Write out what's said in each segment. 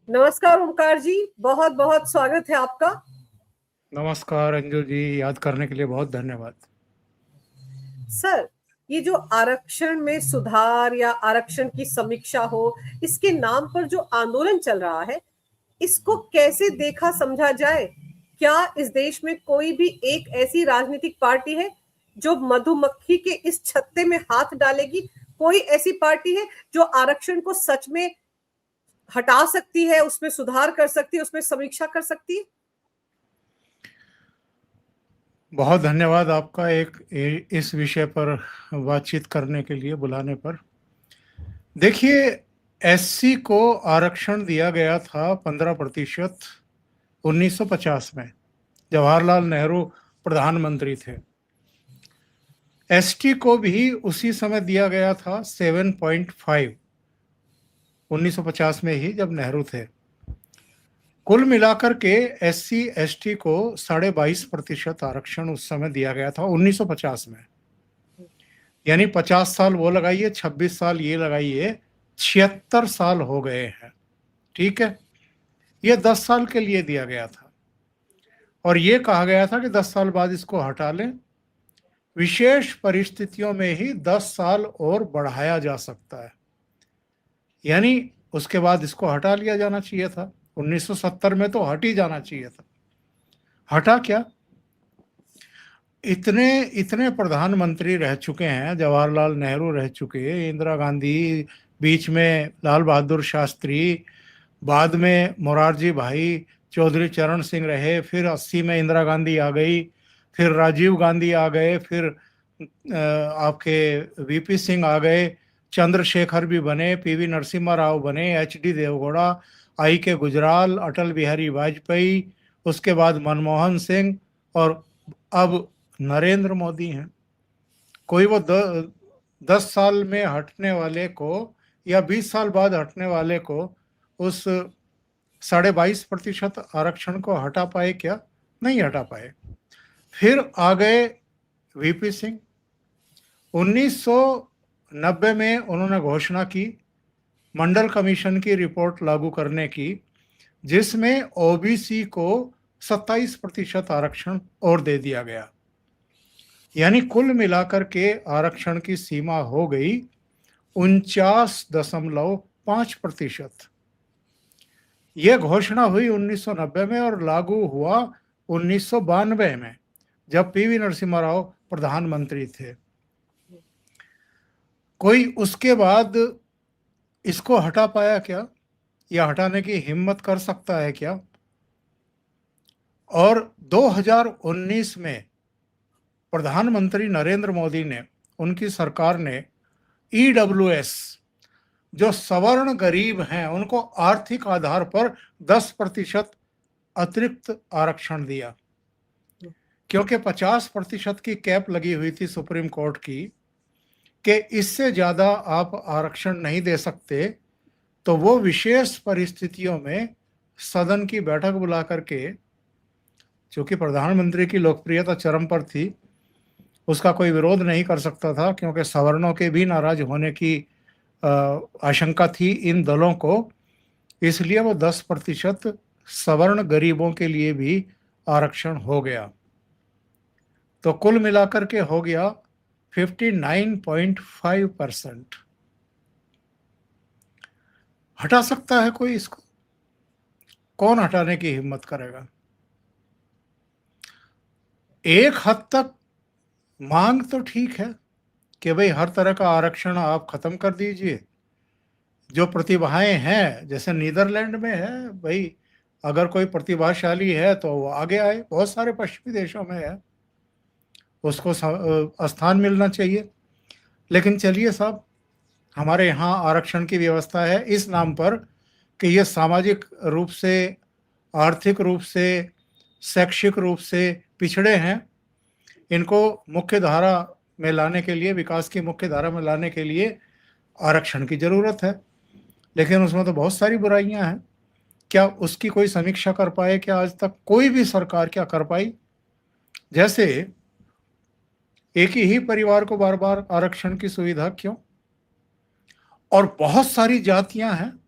नमस्कार ओमकार जी, बहुत बहुत स्वागत है आपका। नमस्कार अंजू जी, याद करने के लिए बहुत धन्यवाद। सर, ये जो आरक्षण में सुधार या आरक्षण की समीक्षा हो, इसके नाम पर जो आंदोलन चल रहा है, इसको कैसे देखा समझा जाए? क्या इस देश में कोई भी एक ऐसी राजनीतिक पार्टी है जो मधुमक्खी के इस छत्ते में हाथ डालेगी? कोई ऐसी पार्टी है जो आरक्षण को सच में हटा सकती है, उसमें सुधार कर सकती है, उसमें समीक्षा कर सकती है? बहुत धन्यवाद आपका इस विषय पर बातचीत करने के लिए बुलाने पर। देखिए, एससी को आरक्षण दिया गया था 15% 1950 में, जवाहरलाल नेहरू प्रधानमंत्री थे। एसटी को भी उसी समय दिया गया था 7.5 1950 में ही, जब नेहरू थे। कुल मिलाकर के एससी एसटी को 22.5% आरक्षण उस समय दिया गया था 1950 में। यानी 50 साल वो लगाइए, 26 साल ये लगाइए, 76 साल हो गए हैं। ठीक है, ये 10 साल के लिए दिया गया था और ये कहा गया था कि 10 साल बाद इसको हटा लें। विशेष परिस्थितियों में ही 10 साल और बढ़ाया जा सकता है, यानी उसके बाद इसको हटा लिया जाना चाहिए था। 1970 में तो हट ही जाना चाहिए था। हटा क्या? इतने इतने प्रधानमंत्री रह चुके हैं, जवाहरलाल नेहरू रह चुके, इंदिरा गांधी, बीच में लाल बहादुर शास्त्री, बाद में मोरारजी भाई, चौधरी चरण सिंह रहे, फिर 80 में इंदिरा गांधी आ गई, फिर राजीव गांधी आ गए, फिर आपके वीपी सिंह आ गए, चंद्रशेखर भी बने, पीवी नरसिम्हा राव बने, एचडी देवगौड़ा, आई के गुजराल, अटल बिहारी वाजपेयी, उसके बाद मनमोहन सिंह, और अब नरेंद्र मोदी हैं। कोई वो 10 साल में हटने वाले को या 20 साल बाद हटने वाले को उस 22.5% आरक्षण को हटा पाए क्या? नहीं हटा पाए। फिर आ गए वीपी सिंह। 1990 में उन्होंने घोषणा की मंडल कमीशन की रिपोर्ट लागू करने की, जिसमें ओबीसी को 27% आरक्षण और दे दिया गया। यानी कुल मिलाकर के आरक्षण की सीमा हो गई 49.5%। यह घोषणा हुई 1990 में और लागू हुआ 1992 में, जब पीवी नरसिम्हा राव प्रधानमंत्री थे। कोई उसके बाद इसको हटा पाया क्या, या हटाने की हिम्मत कर सकता है क्या? और 2019 में प्रधानमंत्री नरेंद्र मोदी ने, उनकी सरकार ने ईडब्ल्यूएस, जो सवर्ण गरीब हैं, उनको आर्थिक आधार पर 10% अतिरिक्त आरक्षण दिया, क्योंकि 50% की कैप लगी हुई थी सुप्रीम कोर्ट की कि इससे ज्यादा आप आरक्षण नहीं दे सकते। तो वो विशेष परिस्थितियों में सदन की बैठक बुला करके, चूंकि प्रधानमंत्री की लोकप्रियता चरम पर थी, उसका कोई विरोध नहीं कर सकता था, क्योंकि सवर्णों के भी नाराज होने की आशंका थी इन दलों को, इसलिए वो 10% सवर्ण गरीबों के लिए भी आरक्षण हो गया। तो कुल मिलाकर के हो गया 59.5%। हटा सकता है कोई इसको? कौन हटाने की हिम्मत करेगा? एक हद तक मांग तो ठीक है कि भाई हर तरह का आरक्षण आप खत्म कर दीजिए। जो प्रतिभाएं हैं, जैसे नीदरलैंड में है भाई, अगर कोई प्रतिभाशाली है तो वो आगे आए, बहुत सारे पश्चिमी देशों में है, उसको स्थान मिलना चाहिए। लेकिन चलिए साहब, हमारे यहाँ आरक्षण की व्यवस्था है इस नाम पर कि ये सामाजिक रूप से, आर्थिक रूप से, शैक्षिक रूप से पिछड़े हैं। इनको मुख्य धारा में लाने के लिए, विकास की मुख्य धारा में लाने के लिए आरक्षण की जरूरत है। लेकिन उसमें तो बहुत सारी बुराइयां हैं। क्या उसकी कोई समीक्षा कर पाए क्या? आज तक कोई भी सरकार क्या कर पाई? जैसे एक ही परिवार को बार बार आरक्षण की सुविधा क्यों? और बहुत सारी जातियां हैं,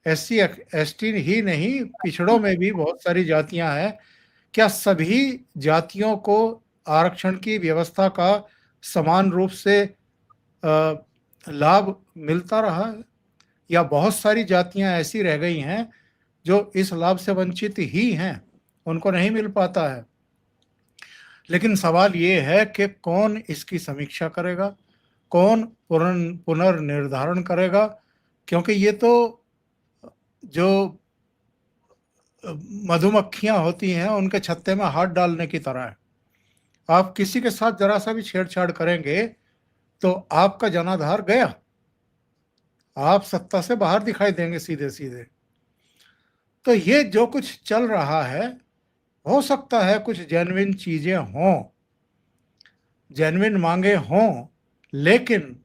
SC ST ही नहीं, पिछड़ों में भी बहुत सारी जातियां हैं। क्या सभी जातियों को आरक्षण की व्यवस्था का समान रूप से लाभ मिलता रहा है, या बहुत सारी जातियां ऐसी रह गई हैं जो इस लाभ से वंचित ही हैं, उनको नहीं मिल पाता है? लेकिन सवाल ये है कि कौन इसकी समीक्षा करेगा, कौन पुनर्निर्धारण करेगा? क्योंकि ये तो जो मधुमक्खियां होती हैं उनके छत्ते में हाथ डालने की तरह है। आप किसी के साथ जरा सा भी छेड़छाड़ करेंगे तो आपका जनाधार गया, आप सत्ता से बाहर दिखाई देंगे सीधे सीधे। तो ये जो कुछ चल रहा है, हो सकता है कुछ जेन्युइन चीजें हों, जेन्युइन मांगे हों, लेकिन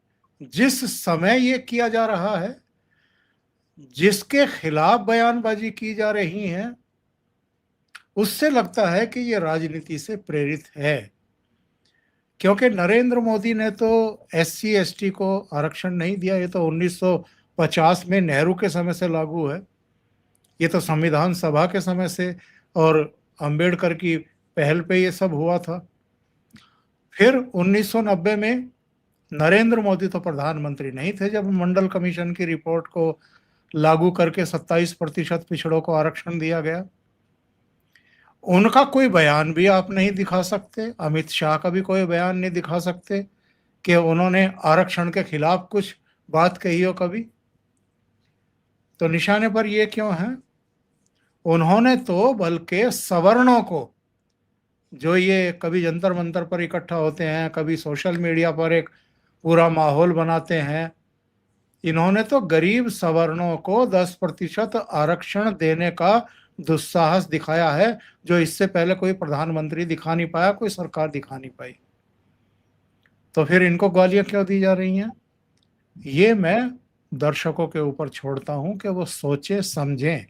जिस समय ये किया जा रहा है, जिसके खिलाफ बयानबाजी की जा रही है, उससे लगता है कि ये राजनीति से प्रेरित है। क्योंकि नरेंद्र मोदी ने तो SC ST को आरक्षण नहीं दिया, ये तो 1950 में नेहरू के समय से लागू है, ये तो संविधान सभा के समय से और अंबेडकर की पहल पे ये सब हुआ था। फिर 1990 में नरेंद्र मोदी तो प्रधानमंत्री नहीं थे जब मंडल कमीशन की रिपोर्ट को लागू करके 27% पिछड़ों को आरक्षण दिया गया। उनका कोई बयान भी आप नहीं दिखा सकते, अमित शाह का भी कोई बयान नहीं दिखा सकते कि उन्होंने आरक्षण के खिलाफ कुछ बात कही हो कभी। तो निशाने पर ये क्यों है? उन्होंने तो बल्कि सवर्णों को, जो ये कभी जंतर मंतर पर इकट्ठा होते हैं, कभी सोशल मीडिया पर एक पूरा माहौल बनाते हैं, इन्होंने तो गरीब सवर्णों को 10% आरक्षण देने का दुस्साहस दिखाया है, जो इससे पहले कोई प्रधानमंत्री दिखा नहीं पाया, कोई सरकार दिखा नहीं पाई। तो फिर इनको गालियां क्यों दी जा रही हैं? ये मैं दर्शकों के ऊपर छोड़ता हूं कि वो सोचे समझें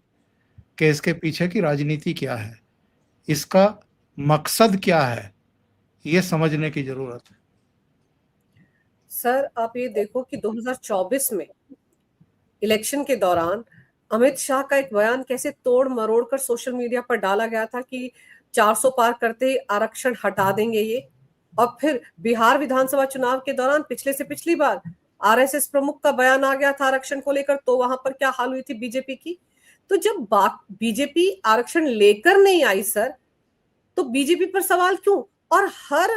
कि इसके पीछे की राजनीति क्या है, इसका मकसद क्या है, ये समझने की जरूरत है। सर आप ये देखो कि 2024 में इलेक्शन के दौरान अमित शाह का एक बयान कैसे तोड़ मरोड़ कर सोशल मीडिया पर डाला गया था कि 400 पार करते ही आरक्षण हटा देंगे ये। और फिर बिहार विधानसभा चुनाव के दौरान पिछले से पिछली बार RSS प्रमुख का बयान आ गया था आरक्षण को लेकर, तो वहां पर क्या हाल हुई थी बीजेपी की। तो जब बीजेपी आरक्षण लेकर नहीं आई सर, तो बीजेपी पर सवाल क्यों? और हर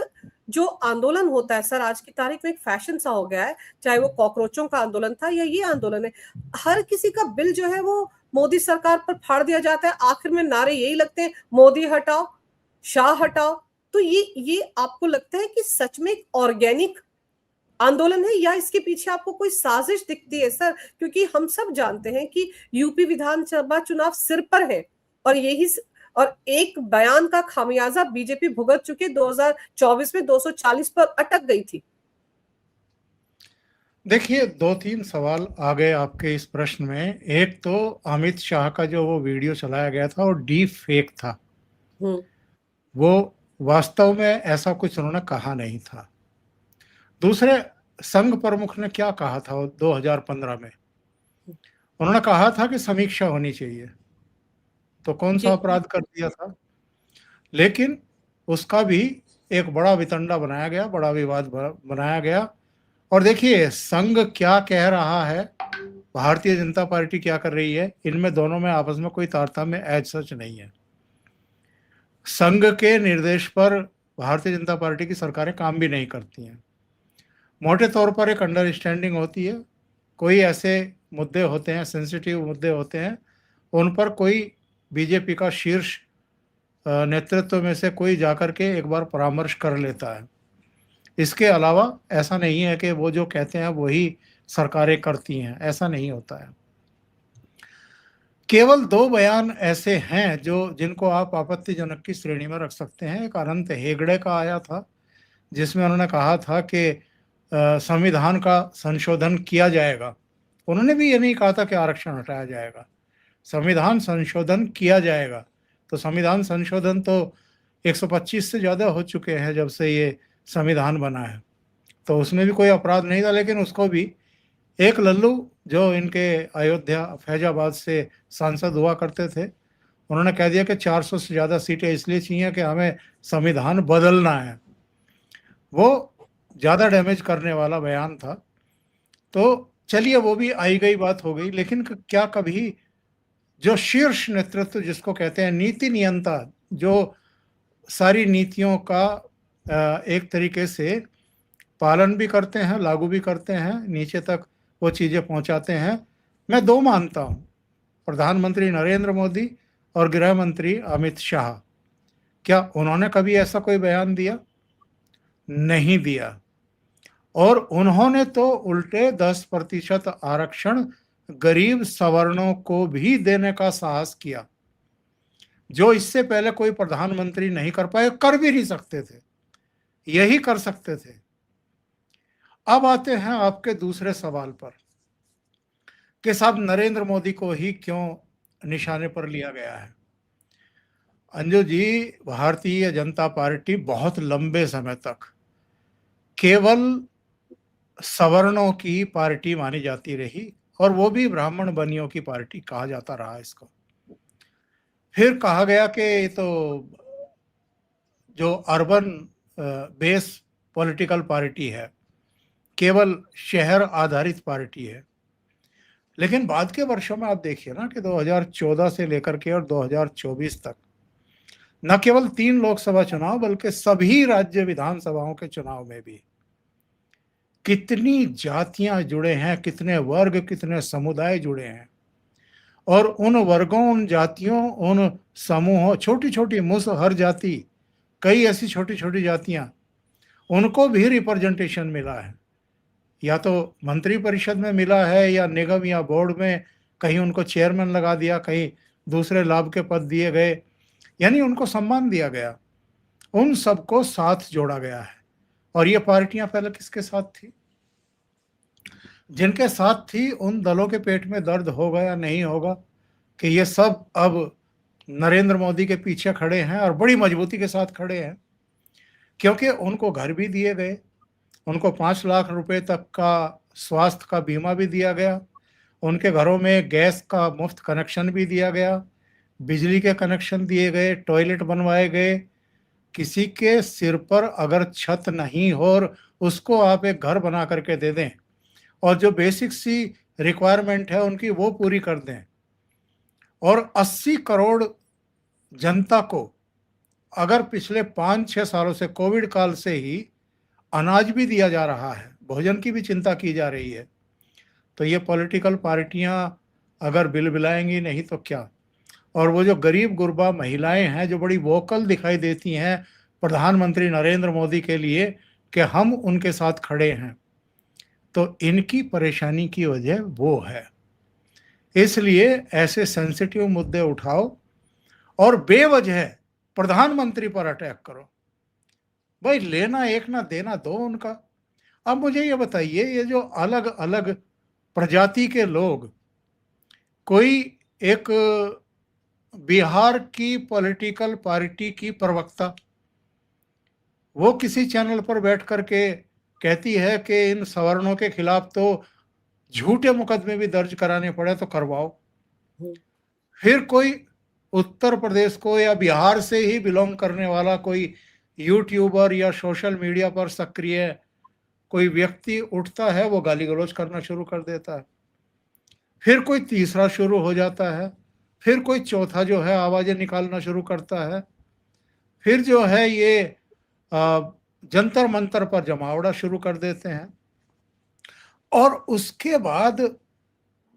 जो आंदोलन होता है सर, आज की तारीख में एक फैशन सा हो गया है, चाहे वो कॉकरोचों का आंदोलन था या ये आंदोलन है, हर किसी का बिल जो है वो मोदी सरकार पर फाड़ दिया जाता है। आखिर में नारे यही लगते हैं, मोदी हटाओ, शाह हटाओ। तो ये आपको लगता है कि सच में एक ऑर्गेनिक आंदोलन है या इसके पीछे आपको कोई साजिश दिखती है सर? क्योंकि हम सब जानते हैं कि यूपी विधानसभा चुनाव सिर पर है और यही और एक बयान का खामियाजा बीजेपी भुगत चुकी 2024 में 240 पर अटक गई थी। देखिए, 2-3 सवाल आ गए आपके इस प्रश्न में। एक तो अमित शाह का जो वो वीडियो चलाया गया था वो डीप फेक था, वो वास्तव में ऐसा कुछ उन्होंने कहा नहीं था। दूसरे, संघ प्रमुख ने क्या कहा था 2015 में? उन्होंने कहा था कि समीक्षा होनी चाहिए, तो कौन सा अपराध कर दिया था? लेकिन उसका भी एक बड़ा वितंडा बनाया गया, बड़ा विवाद बनाया गया। और देखिए, संघ क्या कह रहा है, भारतीय जनता पार्टी क्या कर रही है, इनमें दोनों में आपस में कोई तारतम्य एज सच नहीं है। संघ के निर्देश पर भारतीय जनता पार्टी की सरकारें काम भी नहीं करती हैं। मोटे तौर पर एक अंडरस्टैंडिंग होती है, कोई ऐसे मुद्दे होते हैं, सेंसिटिव मुद्दे होते हैं, उन पर कोई बीजेपी का शीर्ष नेतृत्व में से कोई जाकर के एक बार परामर्श कर लेता है। इसके अलावा ऐसा नहीं है कि वो जो कहते हैं वही सरकारें करती हैं, ऐसा नहीं होता है। केवल 2 बयान ऐसे हैं जिनको आप आपत्तिजनक की श्रेणी में रख सकते हैं। एक अनंत हेगड़े का आया था, जिसमें उन्होंने कहा था कि संविधान का संशोधन किया जाएगा। उन्होंने भी ये नहीं कहा था कि आरक्षण हटाया जाएगा, संविधान संशोधन किया जाएगा। तो संविधान संशोधन तो 125 से ज़्यादा हो चुके हैं जब से ये संविधान बना है, तो उसमें भी कोई अपराध नहीं था, लेकिन उसको भी एक लल्लू जो इनके अयोध्या फैजाबाद से सांसद हुआ करते थे, उन्होंने कह दिया कि 400 से ज्यादा सीटें इसलिए चाहिए कि हमें संविधान बदलना है। वो ज्यादा डैमेज करने वाला बयान था। तो चलिए वो भी आई गई बात हो गई, लेकिन क्या कभी जो शीर्ष नेतृत्व जिसको कहते हैं नीति नियंता, जो सारी नीतियों का एक तरीके से पालन भी करते हैं, लागू भी करते हैं, नीचे तक वो चीजें पहुंचाते हैं, मैं दो मानता हूं, प्रधानमंत्री नरेंद्र मोदी और गृह मंत्री अमित शाह। क्या उन्होंने कभी ऐसा कोई बयान दिया? नहीं दिया। और उन्होंने तो उल्टे 10% आरक्षण गरीब सवर्णों को भी देने का साहस किया, जो इससे पहले कोई प्रधानमंत्री नहीं कर पाए, कर भी नहीं सकते थे, यही कर सकते थे। अब आते हैं आपके दूसरे सवाल पर कि साहब नरेंद्र मोदी को ही क्यों निशाने पर लिया गया है। अंजू जी, भारतीय जनता पार्टी बहुत लंबे समय तक केवल सवर्णों की पार्टी मानी जाती रही, और वो भी ब्राह्मण बनियों की पार्टी कहा जाता रहा इसको। फिर कहा गया कि ये तो जो अर्बन बेस पॉलिटिकल पार्टी है, केवल शहर आधारित पार्टी है। लेकिन बाद के वर्षों में आप देखिए ना कि 2014 से लेकर के और 2024 तक न केवल 3 लोकसभा चुनाव बल्कि सभी राज्य विधानसभाओं के चुनाव में भी कितनी जातियां जुड़े हैं, कितने वर्ग, कितने समुदाय जुड़े हैं। और उन वर्गों, उन जातियों, उन समूहों, छोटी छोटी हर जाति, कई ऐसी छोटी छोटी जातियां, उनको भी रिप्रेजेंटेशन मिला है, या तो मंत्री परिषद में मिला है या निगम या बोर्ड में, कहीं उनको चेयरमैन लगा दिया, कहीं दूसरे लाभ के पद दिए गए, यानी उनको सम्मान दिया गया, उन सबको साथ जोड़ा गया है। और ये पार्टियां पहले किसके साथ थी? जिनके साथ थी उन दलों के पेट में दर्द होगा या नहीं होगा कि ये सब अब नरेंद्र मोदी के पीछे खड़े हैं और बड़ी मजबूती के साथ खड़े हैं, क्योंकि उनको घर भी दिए गए, उनको 5 लाख रुपए तक का स्वास्थ्य का बीमा भी दिया गया, उनके घरों में गैस का मुफ्त कनेक्शन भी दिया गया, बिजली के कनेक्शन दिए गए, टॉयलेट बनवाए गए। किसी के सिर पर अगर छत नहीं हो और उसको आप एक घर बना करके दे दें और जो बेसिक सी रिक्वायरमेंट है उनकी वो पूरी कर दें, और 80 करोड़ जनता को अगर पिछले 5-6 सालों से, कोविड काल से ही, अनाज भी दिया जा रहा है, भोजन की भी चिंता की जा रही है, तो ये पॉलिटिकल पार्टियां अगर बिलबिलाएंगी नहीं तो क्या। और वो जो गरीब गुरबा महिलाएं हैं जो बड़ी वोकल दिखाई देती हैं प्रधानमंत्री नरेंद्र मोदी के लिए कि हम उनके साथ खड़े हैं, तो इनकी परेशानी की वजह वो है। इसलिए ऐसे सेंसिटिव मुद्दे उठाओ और बेवजह प्रधानमंत्री पर अटैक करो। भाई लेना एक ना देना दो उनका। अब मुझे ये बताइए, ये जो अलग अलग प्रजाति के लोग, कोई एक बिहार की पॉलिटिकल पार्टी की प्रवक्ता, वो किसी चैनल पर बैठ करके कहती है कि इन सवर्णों के खिलाफ तो झूठे मुकदमे भी दर्ज कराने पड़े तो करवाओ। फिर कोई उत्तर प्रदेश को या बिहार से ही बिलोंग करने वाला कोई यूट्यूबर या सोशल मीडिया पर सक्रिय कोई व्यक्ति उठता है, वो गाली गलौज करना शुरू कर देता है। फिर कोई तीसरा शुरू हो जाता है, फिर कोई चौथा जो है आवाजें निकालना शुरू करता है, फिर जो है ये जंतर मंतर पर जमावड़ा शुरू कर देते हैं, और उसके बाद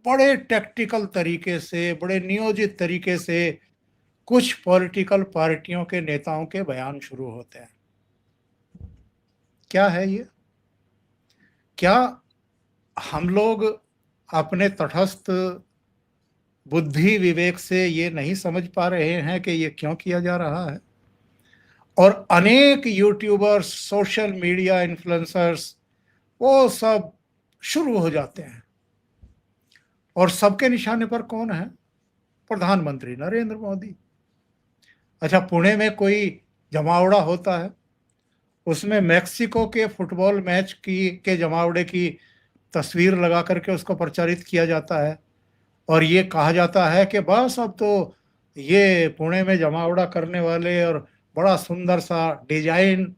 बड़े टैक्टिकल तरीके से, बड़े नियोजित तरीके से कुछ पॉलिटिकल पार्टियों के नेताओं के बयान शुरू होते हैं। क्या है ये? क्या हम लोग अपने तटस्थ बुद्धि विवेक से ये नहीं समझ पा रहे हैं कि ये क्यों किया जा रहा है? और अनेक यूट्यूबर्स, सोशल मीडिया इन्फ्लुएंसर्स, वो सब शुरू हो जाते हैं, और सबके निशाने पर कौन है? प्रधानमंत्री नरेंद्र मोदी। अच्छा, पुणे में कोई जमावड़ा होता है, उसमें मैक्सिको के फुटबॉल मैच की के जमावड़े की तस्वीर लगा करके उसको प्रचारित किया जाता है और ये कहा जाता है कि बस अब तो ये पुणे में जमावड़ा करने वाले और बड़ा सुंदर सा डिजाइन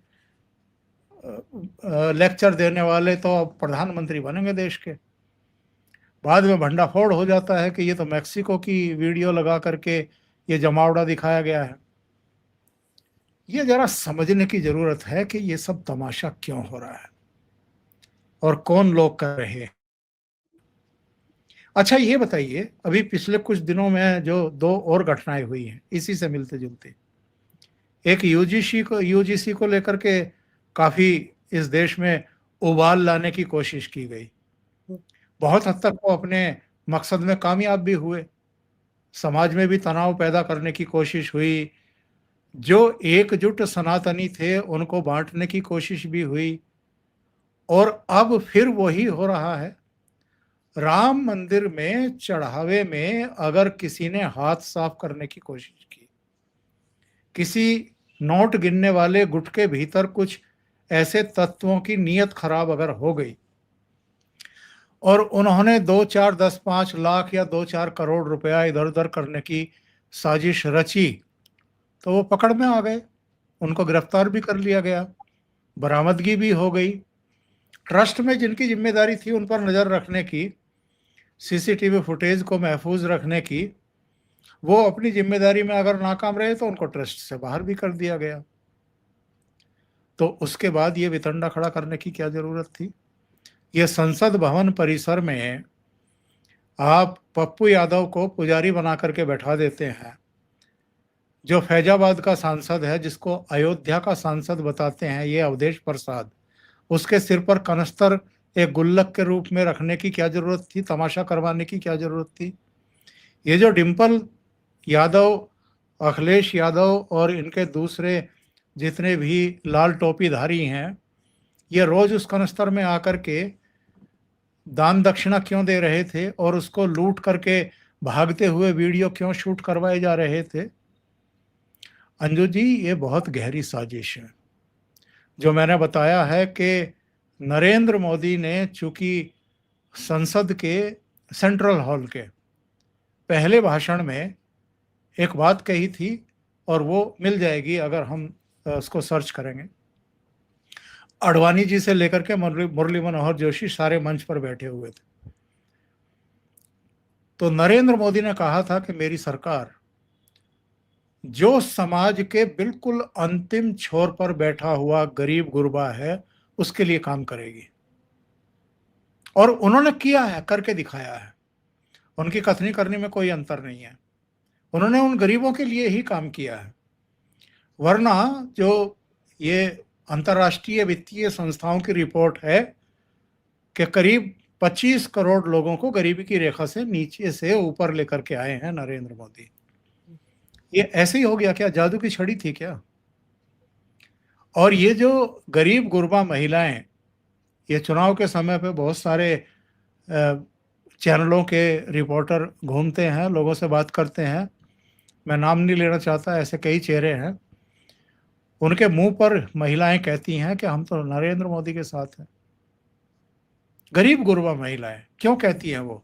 लेक्चर देने वाले तो अब प्रधानमंत्री बनेंगे देश के। बाद में भंडाफोड़ हो जाता है कि ये तो मैक्सिको की वीडियो लगा करके ये जमावड़ा दिखाया गया है। ये जरा समझने की जरूरत है कि ये सब तमाशा क्यों हो रहा है और कौन लोग कर रहे हैं। अच्छा ये बताइए, अभी पिछले कुछ दिनों में जो दो और घटनाएं हुई हैं इसी से मिलते जुलते, एक यूजीसी को लेकर के काफी इस देश में उबाल लाने की कोशिश की गई। बहुत हद तक वो अपने मकसद में कामयाब भी हुए, समाज में भी तनाव पैदा करने की कोशिश हुई, जो एकजुट सनातनी थे उनको बांटने की कोशिश भी हुई, और अब फिर वही हो रहा है। राम मंदिर में चढ़ावे में अगर किसी ने हाथ साफ करने की कोशिश की, किसी नोट गिनने वाले गुट के भीतर कुछ ऐसे तत्वों की नीयत खराब अगर हो गई और उन्होंने 2-4, 10-5 लाख या 2-4 करोड़ रुपया इधर उधर करने की साजिश रची, तो वो पकड़ में आ गए, उनको गिरफ्तार भी कर लिया गया, बरामदगी भी हो गई। ट्रस्ट में जिनकी जिम्मेदारी थी उन पर नजर रखने की, सीसीटीवी फुटेज को महफूज रखने की, वो अपनी जिम्मेदारी में अगर नाकाम रहे तो उनको ट्रस्ट से बाहर भी कर दिया गया। तो उसके बाद ये वितंडा खड़ा करने की क्या जरूरत थी? ये संसद भवन परिसर में आप पप्पू यादव को पुजारी बना करके बैठा देते हैं, जो फैजाबाद का सांसद है, जिसको अयोध्या का सांसद बताते हैं, ये अवधेश प्रसाद, उसके सिर पर कनस्तर एक गुल्लक के रूप में रखने की क्या जरूरत थी? तमाशा करवाने की क्या जरूरत थी? ये जो डिम्पल यादव, अखिलेश यादव और इनके दूसरे जितने भी लाल टोपीधारी हैं, ये रोज उस कनस्तर में आकर के दान दक्षिणा क्यों दे रहे थे और उसको लूट करके भागते हुए वीडियो क्यों शूट करवाए जा रहे थे? अंजू जी, ये बहुत गहरी साजिश है। जो मैंने बताया है कि नरेंद्र मोदी ने चूंकि संसद के सेंट्रल हॉल के पहले भाषण में एक बात कही थी, और वो मिल जाएगी अगर हम उसको सर्च करेंगे। अडवाणी जी से लेकर के मुरली मनोहर जोशी सारे मंच पर बैठे हुए थे। तो नरेंद्र मोदी ने कहा था कि मेरी सरकार जो समाज के बिल्कुल अंतिम छोर पर बैठा हुआ गरीब गुरबा है उसके लिए काम करेगी, और उन्होंने किया है, करके दिखाया है। उनकी कथनी करने में कोई अंतर नहीं है, उन्होंने उन गरीबों के लिए ही काम किया है। वरना जो ये अंतर्राष्ट्रीय वित्तीय संस्थाओं की रिपोर्ट है कि करीब 25 करोड़ लोगों को गरीबी की रेखा से नीचे से ऊपर लेकर के आए हैं नरेंद्र मोदी। ये ऐसे ही हो गया क्या? जादू की छड़ी थी क्या? और ये जो गरीब गुरबा महिलाएं, ये चुनाव के समय पे बहुत सारे चैनलों के रिपोर्टर घूमते हैं, लोगों से बात करते हैं, मैं नाम नहीं लेना चाहता, ऐसे कई चेहरे हैं, उनके मुंह पर महिलाएं कहती हैं कि हम तो नरेंद्र मोदी के साथ हैं। गरीब गुरबा महिलाएं क्यों कहती हैं वो?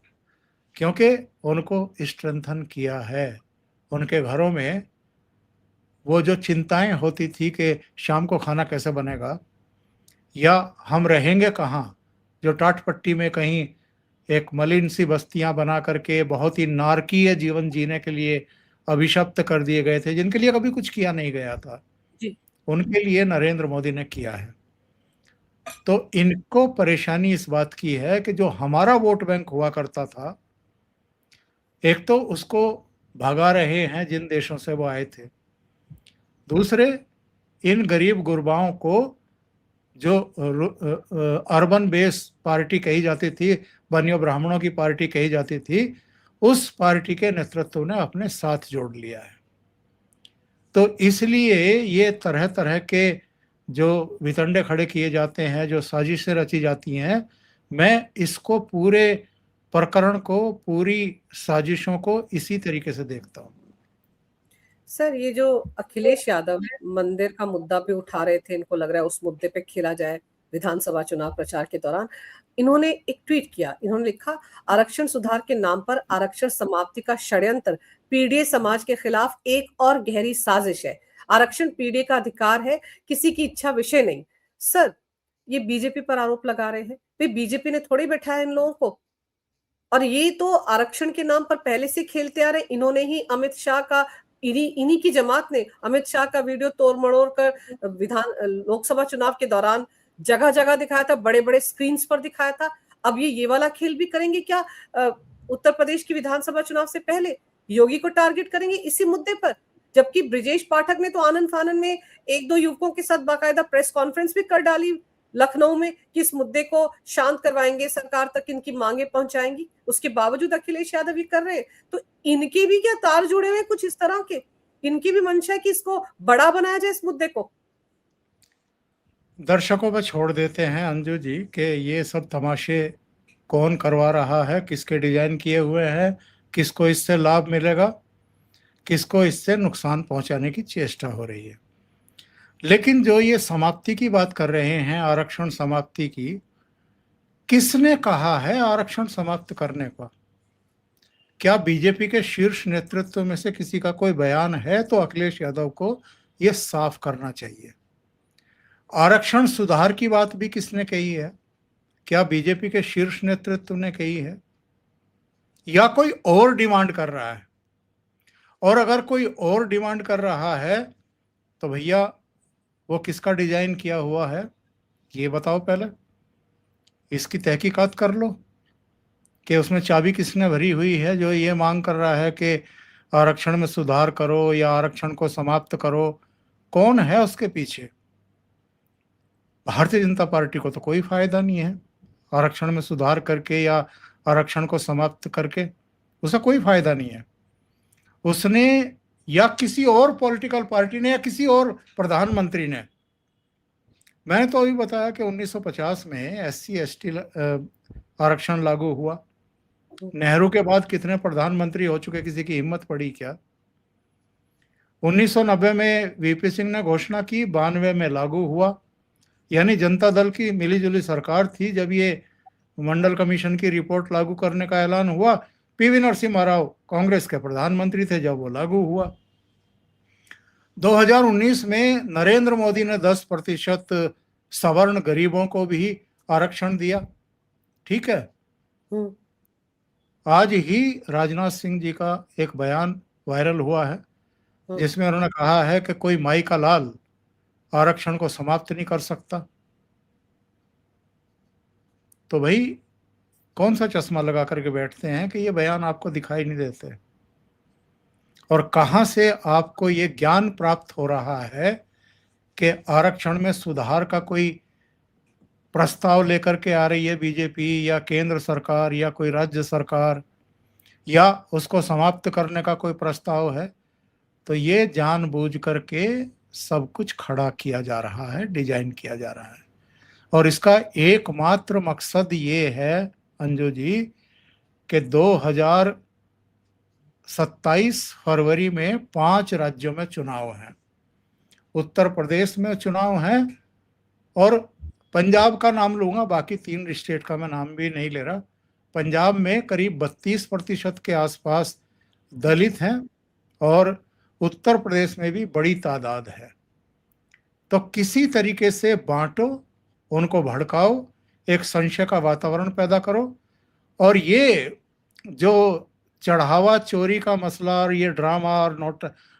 क्योंकि उनको स्ट्रेंथन किया है। उनके घरों में वो जो चिंताएं होती थी कि शाम को खाना कैसे बनेगा या हम रहेंगे कहाँ, जो टाटपट्टी में कहीं एक मलिन सी बस्तियां बना करके बहुत ही नारकीय जीवन जीने के लिए अभिशप्त कर दिए गए थे, जिनके लिए कभी कुछ किया नहीं गया था, जी। उनके लिए नरेंद्र मोदी ने किया है। तो इनको परेशानी इस बात की है कि जो हमारा वोट बैंक हुआ करता था, एक तो उसको भगा रहे हैं जिन देशों से वो आए थे, दूसरे इन गरीब गुरबाओं को जो अर्बन बेस पार्टी कही जाती थी, बनियों ब्राह्मणों की पार्टी कही जाती थी, उस पार्टी के नेतृत्व ने अपने साथ जोड़ लिया है। तो इसलिए ये तरह तरह के जो वितंडे खड़े किए जाते हैं, जो साजिशें रची जाती हैं, मैं इसको पूरे प्रकरण को, पूरी साजिशों को इसी तरीके से देखता हूँ। सर, ये जो अखिलेश यादव है, मंदिर का मुद्दा पे उठा रहे थे, इनको लग रहा है उस मुद्दे पे खेला जाए विधानसभा चुनाव प्रचार के दौरान। इन्होंने एक ट्वीट किया, इन्होंने लिखा, आरक्षण सुधार के नाम पर आरक्षण समाप्ति का षड्यंत्र पीढ़िए समाज के खिलाफ एक और गहरी साजिश है। आरक्षण पीढ़िए का अधिकार है, किसी की इच्छा विषय नहीं। सर, ये बीजेपी पर आरोप लगा रहे हैं, भाई बीजेपी ने थोड़ी बैठाया इन लोगों को, और ये तो आरक्षण के नाम पर पहले से खेलते आ रहे। इन्होंने ही अमित शाह का, इन्हीं की जमात ने अमित शाह का वीडियो तोड़ मड़ोड़ कर लोकसभा चुनाव के दौरान जगह जगह दिखाया था, बड़े बड़े स्क्रीन पर दिखाया था। अब ये वाला खेल भी करेंगे क्या? उत्तर प्रदेश की विधानसभा चुनाव से पहले योगी को टारगेट करेंगे इसी मुद्दे पर, जबकि ब्रिजेश पाठक ने तो आनंद फानन में एक दो युवकों के साथ बाकायदा प्रेस कॉन्फ्रेंस भी कर डाली लखनऊ में कि इस मुद्दे को शांत करवाएंगे, सरकार तक इनकी मांगे पहुंचाएंगी। उसके बावजूद अखिलेश यादव ये कर रहे हैं, तो इनके भी क्या तार जुड़े हुए कुछ इस तरह के? इनकी भी मंशा है कि इसको बड़ा बनाया जाए इस मुद्दे को। दर्शकों पर छोड़ देते हैं अंजू जी कि ये सब तमाशे कौन करवा रहा है, किसके डिजाइन किए हुए हैं, किसको इससे लाभ मिलेगा, किसको इससे नुकसान पहुंचाने की चेष्टा हो रही है। लेकिन जो ये समाप्ति की बात कर रहे हैं, आरक्षण समाप्ति की, किसने कहा है आरक्षण समाप्त करने का? क्या बीजेपी के शीर्ष नेतृत्व में से किसी का कोई बयान है? तो अखिलेश यादव को यह साफ करना चाहिए। आरक्षण सुधार की बात भी किसने कही है? क्या बीजेपी के शीर्ष नेतृत्व ने कही है, या कोई और डिमांड कर रहा है? और अगर कोई और डिमांड कर रहा है तो भैया वो किसका डिजाइन किया हुआ है ये बताओ। पहले इसकी तहकीकात कर लो कि उसमें चाबी किसने भरी हुई है जो ये मांग कर रहा है कि आरक्षण में सुधार करो या आरक्षण को समाप्त करो। कौन है उसके पीछे? भारतीय जनता पार्टी को तो कोई फायदा नहीं है आरक्षण में सुधार करके या आरक्षण को समाप्त करके, उसे कोई फायदा नहीं है। उसने या किसी और पॉलिटिकल पार्टी ने या किसी और प्रधानमंत्री ने, मैंने तो अभी बताया कि 1950 में एससी एसटी आरक्षण लागू हुआ। नेहरू के बाद कितने प्रधानमंत्री हो चुके, किसी की हिम्मत पड़ी क्या? 1990 में वीपी सिंह ने घोषणा की, 92 में लागू हुआ। यानी जनता दल की मिलीजुली सरकार थी जब ये मंडल कमीशन की रिपोर्ट लागू करने का ऐलान हुआ। पीवी नरसिम्हा राव कांग्रेस के प्रधानमंत्री थे जब वो लागू हुआ। 2019 में नरेंद्र मोदी ने 10% सवर्ण गरीबों को भी आरक्षण दिया। ठीक है। आज ही राजनाथ सिंह जी का एक बयान वायरल हुआ है जिसमें उन्होंने कहा है कि कोई माई का लाल आरक्षण को समाप्त नहीं कर सकता। तो भाई कौन सा चश्मा लगा करके बैठते हैं कि ये बयान आपको दिखाई नहीं देते? और कहां से आपको ये ज्ञान प्राप्त हो रहा है कि आरक्षण में सुधार का कोई प्रस्ताव लेकर के आ रही है बीजेपी या केंद्र सरकार या कोई राज्य सरकार, या उसको समाप्त करने का कोई प्रस्ताव है? तो ये जानबूझ करके सब कुछ खड़ा किया जा रहा है, डिजाइन किया जा रहा है। और इसका एकमात्र मकसद ये है अंजू जी कि 2027 फरवरी में 5 राज्यों में चुनाव हैं। उत्तर प्रदेश में चुनाव है और पंजाब का नाम लूंगा, बाकी 3 स्टेट का मैं नाम भी नहीं ले रहा। पंजाब में करीब 32% के आसपास दलित हैं और उत्तर प्रदेश में भी बड़ी तादाद है। तो किसी तरीके से बांटो, उनको भड़काओ, एक संशय का वातावरण पैदा करो। और ये जो चढ़ावा चोरी का मसला और ये ड्रामा और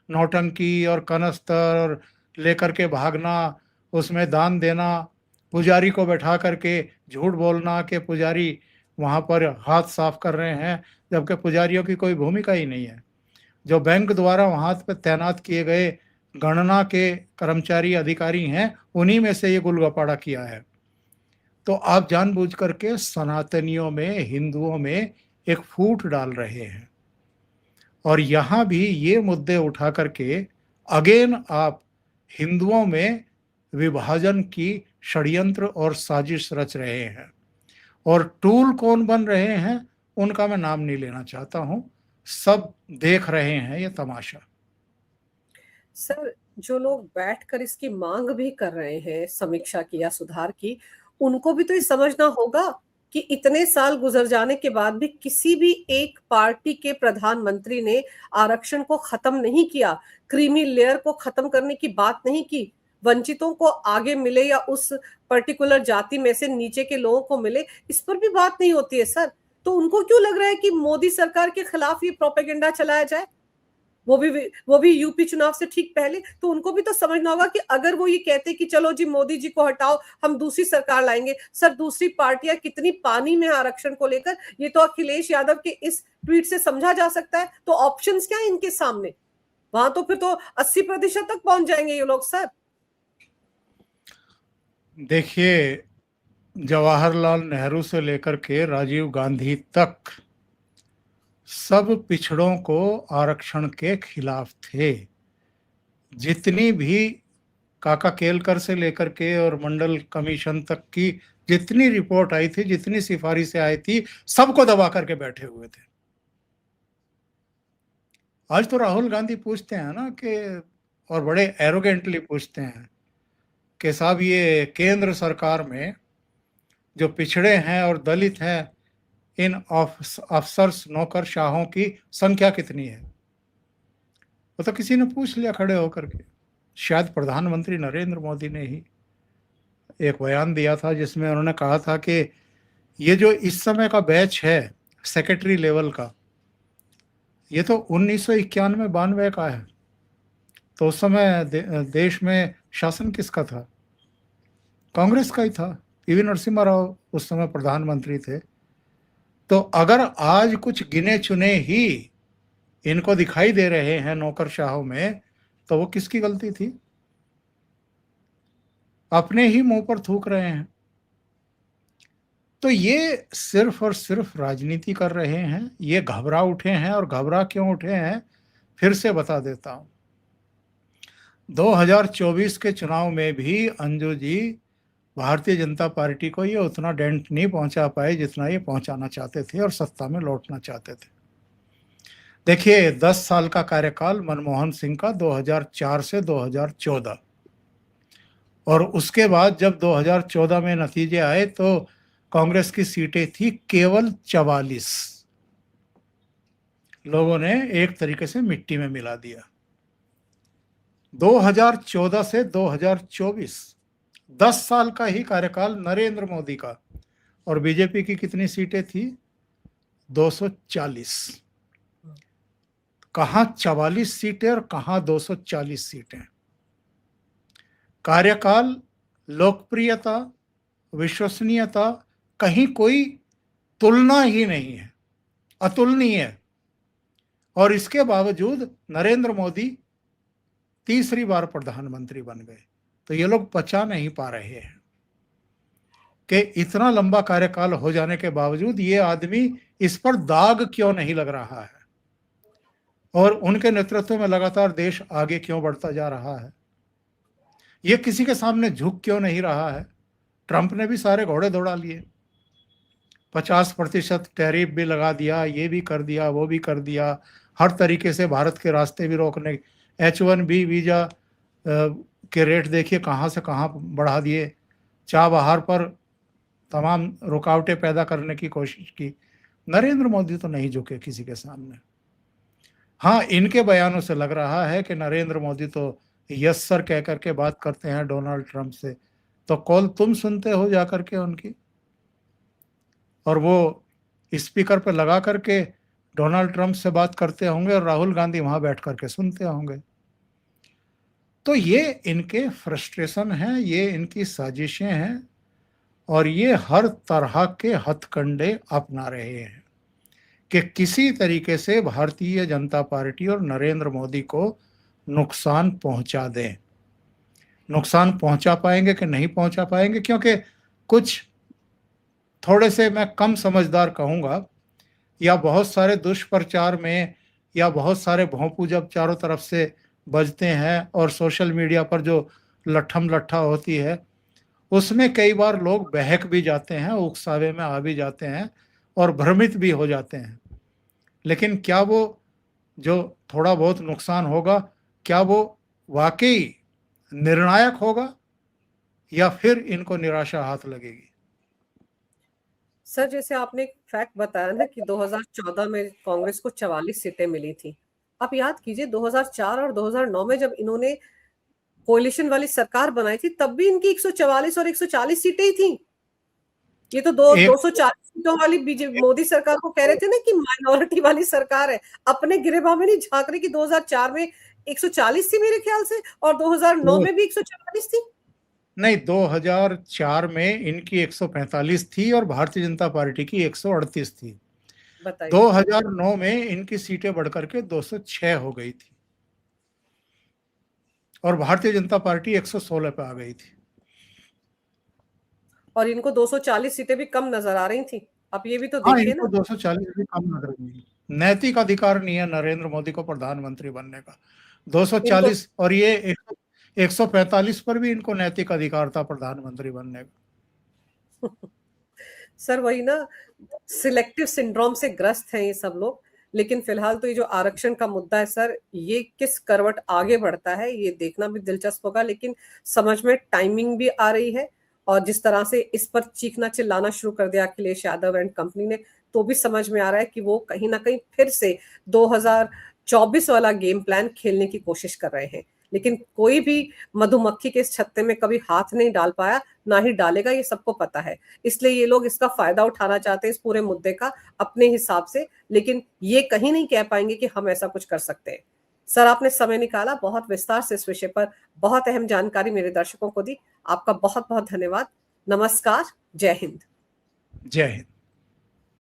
नौटंकी और कनस्तर और लेकर के भागना, उसमें दान देना, पुजारी को बैठा करके झूठ बोलना कि पुजारी वहाँ पर हाथ साफ कर रहे हैं, जबकि पुजारियों की कोई भूमिका ही नहीं है। जो बैंक द्वारा वहाँ पर तैनात किए गए गणना के कर्मचारी अधिकारी हैं, उन्हीं में से ये गुलगपाड़ा किया है। तो आप जानबूझ करके सनातनियों में, हिंदुओं में एक फूट डाल रहे हैं। और यहाँ भी ये मुद्दे उठा करके अगेन आप हिंदुओं में विभाजन की षड्यंत्र और साजिश रच रहे हैं। और टूल कौन बन रहे हैं उनका मैं नाम नहीं लेना चाहता हूं, सब देख रहे हैं ये तमाशा। सर, जो लोग बैठकर इसकी मांग भी कर रहे हैं समीक्षा की या सुधार की, उनको भी तो ये समझना होगा कि इतने साल गुजर जाने के बाद भी किसी भी एक पार्टी के प्रधानमंत्री ने आरक्षण को खत्म नहीं किया, क्रीमी लेयर को खत्म करने की बात नहीं की, वंचितों को आगे मिले या उस पर्टिकुलर जाति में से नीचे के लोगों को मिले, इस पर भी बात नहीं होती है सर। तो उनको क्यों लग रहा है कि मोदी सरकार के खिलाफ ये प्रोपेगेंडा चलाया जाए, वो भी यूपी चुनाव से ठीक पहले? तो उनको भी तो समझना होगा कि अगर वो ये कहते कि चलो जी मोदी जी को हटाओ, हम दूसरी सरकार लाएंगे, सर दूसरी पार्टियां कितनी पानी में आरक्षण को लेकर, ये तो अखिलेश यादव के इस ट्वीट से समझा जा सकता है। तो ऑप्शंस क्या है इनके सामने? वहां तो फिर तो 80% तक पहुंच जाएंगे ये लोग सर। देखिए, जवाहरलाल नेहरू से लेकर के राजीव गांधी तक सब पिछड़ों को आरक्षण के खिलाफ थे। जितनी भी काका केलकर से लेकर के और मंडल कमीशन तक की जितनी रिपोर्ट आई थी, जितनी सिफारिशें आई थी, सबको दबा करके बैठे हुए थे। आज तो राहुल गांधी पूछते हैं ना कि, और बड़े एरोगेंटली पूछते हैं कि साहब ये केंद्र सरकार में जो पिछड़े हैं और दलित हैं, इन अफसर्स नौकरशाहों की संख्या कितनी है? वो तो किसी ने पूछ लिया खड़े होकर के। शायद प्रधानमंत्री नरेंद्र मोदी ने ही एक बयान दिया था जिसमें उन्होंने कहा था कि ये जो इस समय का बैच है सेक्रेटरी लेवल का, ये तो 1991-92 का है। तो उस समय देश में शासन किसका था? कांग्रेस का ही था। पीवी नरसिम्हा राव उस समय प्रधानमंत्री थे। तो अगर आज कुछ गिने चुने ही इनको दिखाई दे रहे हैं नौकरशाहों में, तो वो किसकी गलती थी? अपने ही मुंह पर थूक रहे हैं। तो ये सिर्फ और सिर्फ राजनीति कर रहे हैं। ये घबरा उठे हैं, और घबरा क्यों उठे हैं फिर से बता देता हूं। 2024 के चुनाव में भी अंजू जी भारतीय जनता पार्टी को ये उतना डेंट नहीं पहुंचा पाए जितना ये पहुंचाना चाहते थे और सत्ता में लौटना चाहते थे। देखिए, 10 साल का कार्यकाल मनमोहन सिंह का 2004 से 2014, और उसके बाद जब 2014 में नतीजे आए तो कांग्रेस की सीटें थी केवल 44। लोगों ने एक तरीके से मिट्टी में मिला दिया। 2014 से 2024, 10 साल का ही कार्यकाल नरेंद्र मोदी का, और बीजेपी की कितनी सीटें थी? 240। कहां 44 सीटें और कहां 240 सीटें। कार्यकाल, लोकप्रियता, विश्वसनीयता, कहीं कोई तुलना ही नहीं है, अतुलनीय है। और इसके बावजूद नरेंद्र मोदी तीसरी बार प्रधानमंत्री बन गए। तो ये लोग पचा नहीं पा रहे हैं कि इतना लंबा कार्यकाल हो जाने के बावजूद ये आदमी, इस पर दाग क्यों नहीं लग रहा है, और उनके नेतृत्व में लगातार देश आगे क्यों बढ़ता जा रहा है। ये किसी के सामने झुक क्यों नहीं रहा है। ट्रंप ने भी सारे घोड़े दौड़ा लिए, 50% टैरिफ भी लगा दिया, ये भी कर दिया, वो भी कर दिया, हर तरीके से भारत के रास्ते भी रोकने। H1B वीजा के रेट देखिए कहाँ से कहाँ बढ़ा दिए। चाबहार पर तमाम रुकावटें पैदा करने की कोशिश की। नरेंद्र मोदी तो नहीं झुके किसी के सामने। हाँ, इनके बयानों से लग रहा है कि नरेंद्र मोदी तो यस सर कह करके बात करते हैं डोनाल्ड ट्रंप से, तो कॉल तुम सुनते हो जा करके उनकी, और वो स्पीकर पे लगा करके डोनाल्ड ट्रंप से बात करते होंगे और राहुल गांधी वहां बैठ करके सुनते होंगे। तो ये इनके फ्रस्ट्रेशन है, ये इनकी साजिशें हैं, और ये हर तरह के हथकंडे अपना रहे हैं कि किसी तरीके से भारतीय जनता पार्टी और नरेंद्र मोदी को नुकसान पहुंचा दें। नुकसान पहुंचा पाएंगे कि नहीं पहुंचा पाएंगे, क्योंकि कुछ थोड़े से, मैं कम समझदार कहूंगा, या बहुत सारे दुष्प्रचार में, या बहुत सारे भोंपू जब चारों तरफ से बजते हैं और सोशल मीडिया पर जो लट्ठम लट्ठा होती है, उसमें कई बार लोग बहक भी जाते हैं, उकसावे में आ भी जाते हैं और भ्रमित भी हो जाते हैं। लेकिन क्या वो जो थोड़ा बहुत नुकसान होगा, क्या वो वाकई निर्णायक होगा, या फिर इनको निराशा हाथ लगेगी? सर जैसे आपने एक फैक्ट बताया ना कि 2014 में कांग्रेस को 44 सीटें मिली थी। आप याद कीजिए 2004 और 2009 में जब इन्होंने कोalition वाली सरकार बनाई थी तब भी इनकी 144 और 140 सीटें ही थी। ये तो दो एक 240 सीटों वाली बीजेपी मोदी सरकार को कह रहे थे ना कि माइनॉरिटी वाली सरकार है। अपने गिरेबान में नहीं झांक रही कि 2004 में 140 थी मेरे ख्याल से और 2009 में भी 144 थी। नहीं, 2004 में इनकी 145 थी और भारतीय जनता पार्टी की 138 थी। बताइए 2009 में इनकी सीटें बढ़कर के 206 हो गई थी और भारतीय जनता पार्टी 116 पे आ गई थी। और इनको 240 सीटें भी कम नजर आ रही थी। आप ये भी तो हाँ, देखिए इनको ना। 240 भी कम लग रही है। नैतिक अधिकार नहीं है नरेंद्र मोदी को प्रधानमंत्री बनने का। इनको 240 और ये 145 पर भी इनको नैतिक अधिकार था प्रधानमंत्री बनने का। सर वही ना, सिलेक्टिव सिंड्रोम से ग्रस्त हैं ये सब लोग। लेकिन फिलहाल तो ये जो आरक्षण का मुद्दा है सर, ये किस करवट आगे बढ़ता है ये देखना भी दिलचस्प होगा। लेकिन समझ में टाइमिंग भी आ रही है और जिस तरह से इस पर चीखना चिल्लाना शुरू कर दिया अखिलेश यादव एंड कंपनी ने, तो भी समझ में आ रहा है कि वो कहीं ना कहीं फिर से 2024 वाला गेम प्लान खेलने की कोशिश कर रहे हैं। लेकिन कोई भी मधुमक्खी के इस छत्ते में कभी हाथ नहीं डाल पाया, ना ही डालेगा, ये सबको पता है। इसलिए ये लोग इसका फायदा उठाना चाहते हैं इस पूरे मुद्दे का अपने हिसाब से। लेकिन ये कहीं नहीं कह पाएंगे कि हम ऐसा कुछ कर सकते हैं। सर आपने समय निकाला, बहुत विस्तार से इस विषय पर बहुत अहम जानकारी मेरे दर्शकों को दी। आपका बहुत बहुत धन्यवाद। नमस्कार। जय हिंद। जय हिंद।